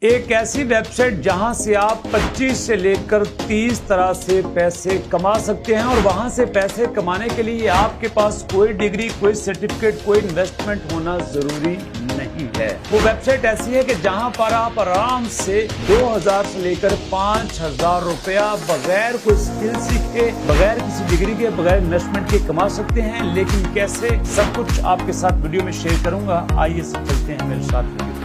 एक ऐसी वेबसाइट जहां से आप 25 से लेकर 30 तरह से पैसे कमा सकते हैं और वहां से पैसे कमाने के लिए आपके पास कोई डिग्री, कोई सर्टिफिकेट, कोई इन्वेस्टमेंट होना जरूरी नहीं है। वो वेबसाइट ऐसी है कि जहां पर आप आराम से 2000 से लेकर 5000 रुपया बगैर कोई स्किल सीखे, बगैर किसी डिग्री के, बगैर इन्वेस्टमेंट के कमा सकते हैं। लेकिन कैसे, सब कुछ आपके साथ वीडियो में शेयर करूंगा। आइए सब चलते हैं मेरे साथ वीडियो।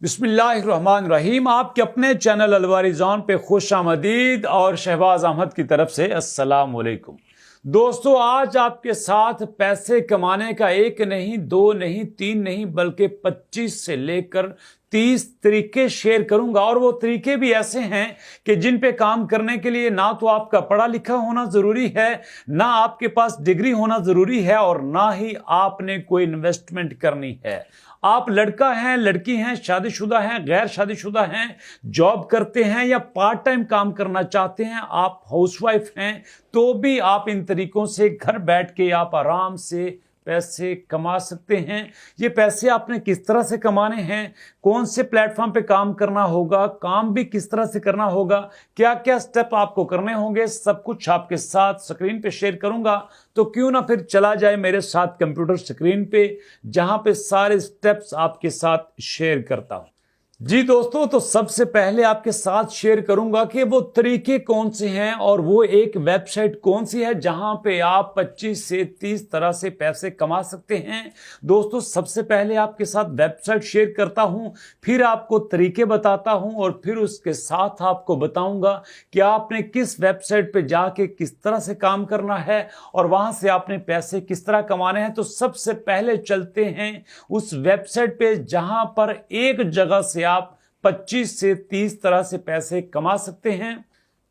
बिस्मिल्लाहिर्रहमानिर्रहीम। आपके अपने चैनल अलवारी जोन पे खुश आमदीद और शहबाज अहमद की तरफ से अस्सलाम वालेकुम। दोस्तों, आज आपके साथ पैसे कमाने का एक नहीं, दो नहीं, तीन नहीं, बल्कि 25 से लेकर 30 तरीके शेयर करूंगा। और वो तरीके भी ऐसे हैं कि जिन पे काम करने के लिए ना तो आपका पढ़ा लिखा होना जरूरी है, ना आपके पास डिग्री होना जरूरी है, और ना ही आपने कोई इन्वेस्टमेंट करनी है। आप लड़का हैं, लड़की हैं, शादीशुदा हैं, गैर शादीशुदा हैं, जॉब करते हैं या पार्ट टाइम काम करना चाहते हैं, आप हाउसवाइफ हैं, तो भी आप इन तरीकों से घर बैठ के आप आराम से पैसे कमा सकते हैं। ये पैसे आपने किस तरह से कमाने हैं, कौन से प्लेटफॉर्म पे काम करना होगा, काम भी किस तरह से करना होगा, क्या क्या स्टेप आपको करने होंगे, सब कुछ आपके साथ स्क्रीन पे शेयर करूंगा। तो क्यों ना फिर चला जाए मेरे साथ कंप्यूटर स्क्रीन पे, जहां पे सारे स्टेप्स आपके साथ शेयर करता हूं। जी दोस्तों, तो सबसे पहले आपके साथ शेयर करूंगा कि वो तरीके कौन से हैं और वो एक वेबसाइट कौन सी है जहां पे आप 25 से 30 तरह से पैसे कमा सकते हैं। दोस्तों, सबसे पहले आपके साथ वेबसाइट शेयर करता हूं, फिर आपको तरीके बताता हूं और फिर उसके साथ आपको बताऊंगा कि आपने किस वेबसाइट पे जाके किस तरह से काम करना है और वहां से आपने पैसे किस तरह कमाने हैं। तो सबसे पहले चलते हैं उस वेबसाइट पे जहां पर एक जगह से आप 25 से 30 तरह से पैसे कमा सकते हैं।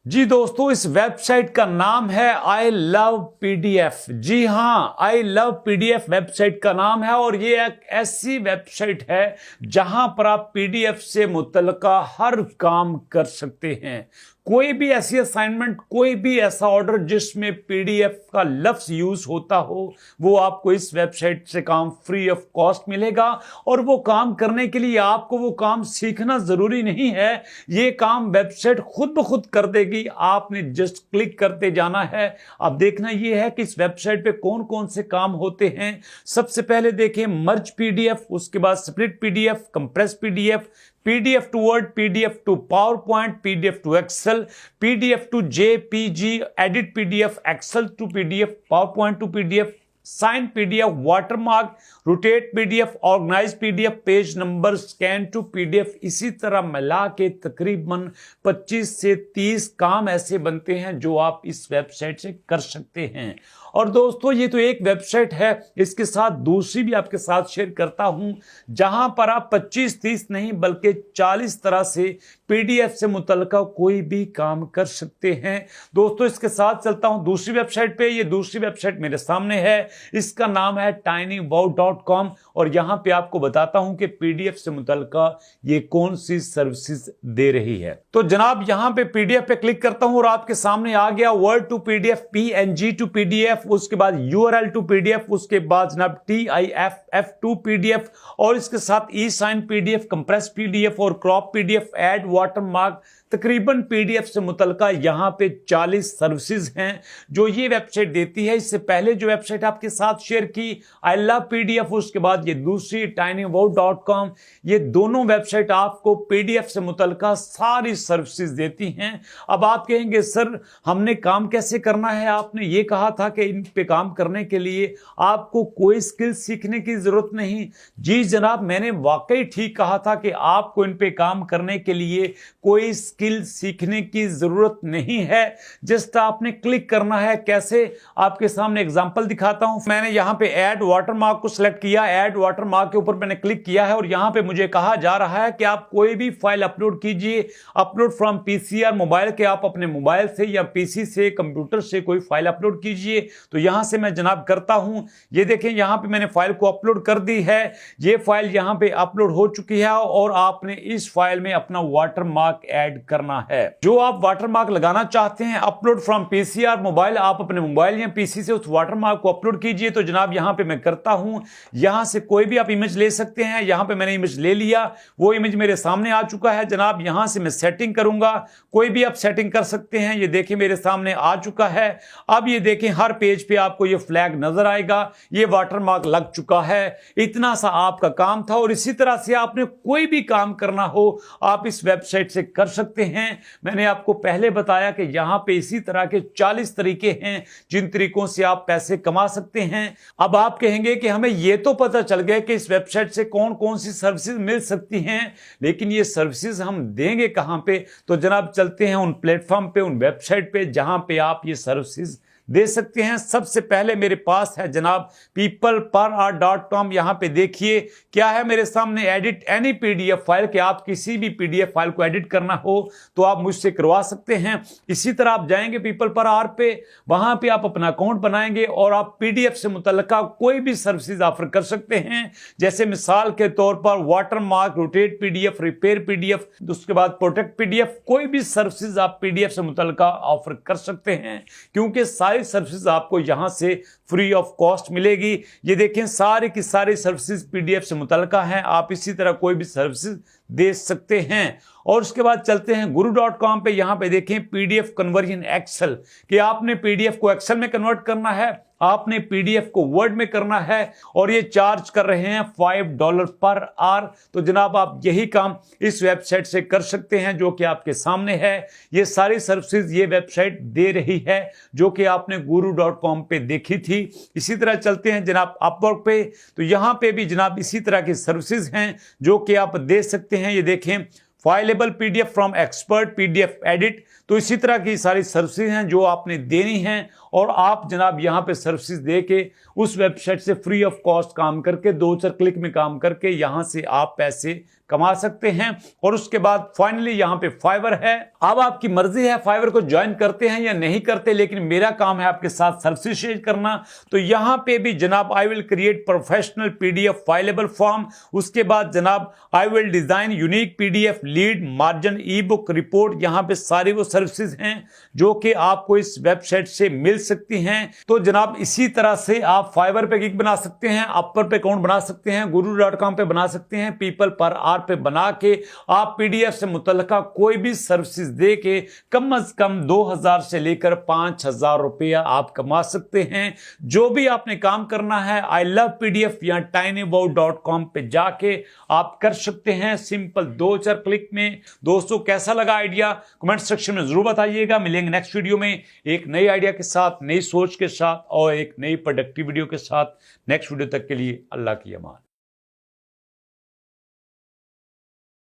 जी दोस्तों, इस वेबसाइट का नाम है आई लव पीडीएफ। जी हां, आई लव पीडीएफ वेबसाइट का नाम है और ये एक ऐसी वेबसाइट है जहां पर आप पीडीएफ से मुतल्लिका हर काम कर सकते हैं। कोई भी ऐसी असाइनमेंट, कोई भी ऐसा ऑर्डर जिसमें पीडीएफ का लफ्ज यूज होता हो, वो आपको इस वेबसाइट से काम फ्री ऑफ कॉस्ट मिलेगा। और वो काम करने के लिए आपको वो काम सीखना जरूरी नहीं है, ये काम वेबसाइट खुद ब खुद कर देगी। आपने जस्ट क्लिक करते जाना है। अब देखना ये है कि इस वेबसाइट पे कौन कौन से काम होते हैं। सबसे पहले देखें मर्ज पीडीएफ, उसके बाद split PDF, compress PDF, PDF to Word, PDF to PowerPoint, PDF to Excel, PDF to JPG, edit PDF, Excel to PDF, PowerPoint to PDF, sign PDF, watermark, rotate PDF, organise PDF, page number, scan to PDF. इसी तरह मिला के तकरीबन 25 से 30 काम ऐसे बनते हैं जो आप इस वेबसाइट से कर सकते हैं। और दोस्तों, ये तो एक वेबसाइट है, इसके साथ दूसरी भी आपके साथ शेयर करता हूं जहां पर आप 25-30 नहीं बल्कि 40 तरह से पीडीएफ से मुतल्लिका कोई भी काम कर सकते हैं। दोस्तों, इसके साथ चलता हूं दूसरी वेबसाइट पे। ये दूसरी वेबसाइट मेरे सामने है, इसका नाम है tinywow.com और यहां पे आपको बताता हूं कि पीडीएफ से मुतल्लिका ये कौन सी सर्विसेज दे रही है। तो जनाब, यहां पे पीडीएफ पे क्लिक करता हूं और आपके सामने आ गया Word to PDF, PNG to PDF, उसके बाद यूआरएल टू पीडीएफ, उसके बाद जनाब टीआईएफ टू पीडीएफ और इसके साथ ई साइन पीडीएफ, कंप्रेस पीडीएफ और क्रॉप पीडीएफ, ऐड वाटरमार्क। तकरीबन पीडीएफ से मुतल्लिका यहां पे 40 सर्विसेज हैं जो ये वेबसाइट देती है। इससे पहले जो वेबसाइट आपके साथ शेयर की आई लव पीडीएफ, उसके बाद ये दूसरी tinywow.com, ये दोनों वेबसाइट आपको पीडीएफ से मुतल्लिका सारी सर्विसेज देती हैं। अब आप कहेंगे सर, हमने काम कैसे करना है? आपने ये कहा था कि इन पे काम करने के लिए आपको कोई स्किल सीखने की जरूरत नहीं। जी जनाब, मैंने वाकई ठीक कहा था कि आपको इन पे काम करने के लिए कोई स्किल सीखने की जरूरत नहीं है। जस्ट आपने क्लिक करना है। कैसे? आपके सामने एग्जांपल दिखाता हूं। मैंने यहां पे ऐड वाटरमार्क को सिलेक्ट किया, ऐड वाटरमार्क के ऊपर मैंने क्लिक किया है और यहां पे मुझे कहा जा रहा है कि आप कोई भी फाइल अपलोड कीजिए, अपलोड फ्रॉम पीसीआर मोबाइल के, आप अपने मोबाइल से या पीसी से, कंप्यूटर से कोई फाइल अपलोड कीजिए। तो यहां से मैं जनाब करता हूं। ये देखें, यहां पे मैंने फाइल को अपलोड कर दी है। ये फाइल यहां पे अपलोड हो चुकी है और आपने इस फाइल में अपना वाटरमार्क ऐड करना है। जो आप वाटरमार्क लगाना चाहते हैं, अपलोड फ्रॉम पीसी और मोबाइल, आप अपने मोबाइल या पीसी से उस वाटरमार्क को अपलोड कीजिए। तो जनाब यहां पे मैं करता हूं, यहां से कोई भी आप इमेज ले सकते हैं। यहां पे मैंने इमेज ले लिया, वो इमेज मेरे सामने आ चुका है। जनाब यहां से मैं सेटिंग करूंगा, कोई भी आप सेटिंग कर सकते हैं। ये देखिए मेरे सामने आ चुका है। अब ये देखें हर पेज पे आपको ये फ्लैग नजर आएगा, ये वाटरमार्क लग चुका है। इतना सा आपका काम था। और इसी तरह से आपने कोई भी काम करना हो आप इस वेबसाइट से कर सकते हैं। मैंने आपको पहले बताया कि यहां पे इसी तरह के 40 तरीके हैं जिन तरीकों से आप पैसे कमा सकते हैं। अब आप कहेंगे कि हमें यह तो पता चल गया कि इस वेबसाइट से कौन कौन सी सर्विसेज मिल सकती हैं, लेकिन ये सर्विसेज हम देंगे कहां पे? तो जनाब चलते हैं उन प्लेटफॉर्म पे, उन वेबसाइट पे जहां पे आप ये सर्विसेज दे सकते हैं। सबसे पहले मेरे पास है जनाब peopleperhour.com। यहां पे देखिए क्या है मेरे सामने, एडिट एनी पीडीएफ फाइल, कि आप किसी भी पीडीएफ फाइल को एडिट करना हो तो आप मुझसे करवा सकते हैं। इसी तरह आप जाएंगे पीपल पर आर पे, वहां पे आप अपना अकाउंट बनाएंगे और आप पीडीएफ से मुतल्लिका कोई भी सर्विसेज ऑफर कर सकते हैं। जैसे मिसाल के तौर पर watermark, rotate PDF, repair PDF, उसके बाद प्रोटेक्ट पीडीएफ, कोई भी सर्विसेज आप पीडीएफ से मुतल्लिका ऑफर कर सकते हैं, क्योंकि सारी सर्विसेज आपको यहां से फ्री ऑफ कॉस्ट मिलेगी। ये देखें सारी की सारी सर्विसेज पीडीएफ से मुतल्लिका हैं। आप इसी तरह कोई भी सर्विसेज दे सकते हैं। और उसके बाद चलते हैं guru.com पे। यहां पे देखें पीडीएफ कन्वर्जन एक्सेल, कि आपने पीडीएफ को एक्सेल में कन्वर्ट करना है, आपने पीडीएफ को वर्ड में करना है, और ये चार्ज कर रहे हैं $5 पर आवर। तो जनाब आप यही काम इस वेबसाइट से कर सकते हैं जो कि आपके सामने है। ये सारी सर्विसेज ये वेबसाइट दे रही है जो कि आपने guru.com पे देखी थी। इसी तरह चलते हैं जनाब अपवर्क पे। तो यहां पे भी जनाब इसी तरह की सर्विसेज हैं जो कि आप दे सकते हैं। ये देखें fillable PDF from expert, PDF edit, तो इसी तरह की सारी सर्विसेज हैं जो आपने देनी हैं। और आप जनाब यहां पे सर्विसेज दे के उस वेबसाइट से फ्री ऑफ कॉस्ट काम करके 2-4 क्लिक में काम करके यहां से आप पैसे कमा सकते हैं। और उसके बाद फाइनली यहां पे फाइवर है। अब आपकी मर्जी है फाइवर को ज्वाइन करते हैं या नहीं करते, लेकिन मेरा काम है आपके साथ सर्विसेज शेयर करना। तो यहां पे भी जनाब I will create professional PDF fillable form, उसके बाद जनाब I will design unique PDF, lead, margin, ebook, report, यहां पे सारी वो सर्विसेज हैं जो कि आपको इस वेबसाइट से मिल सकती हैं। तो जनाब इसी तरह से आप फाइवर पे गिग बना सकते हैं, अपवर पे अकाउंट बना सकते हैं, guru.com पे बना सकते हैं, पीपल पर आर पे बना के आप पीडीएफ से मुतल्लिका कोई भी सर्विसेज दे के कम से कम 2000 से लेकर 5000 रुपया आप कमा सकते हैं। जो भी आपने काम करना है आई लव पीडीएफ या tinybout.com पे जाके आप कर सकते हैं, सिंपल 2-4 क्लिक में। दोस्तों कैसा लगा आइडिया कमेंट सेक्शन में जरूर बताइएगा। मिलेंगे नेक्स्ट वीडियो में एक नई आइडिया के साथ, नई सोच के साथ और एक नई प्रोडक्टिव वीडियो के साथ। नेक्स्ट वीडियो तक के लिए अल्लाह की अमान।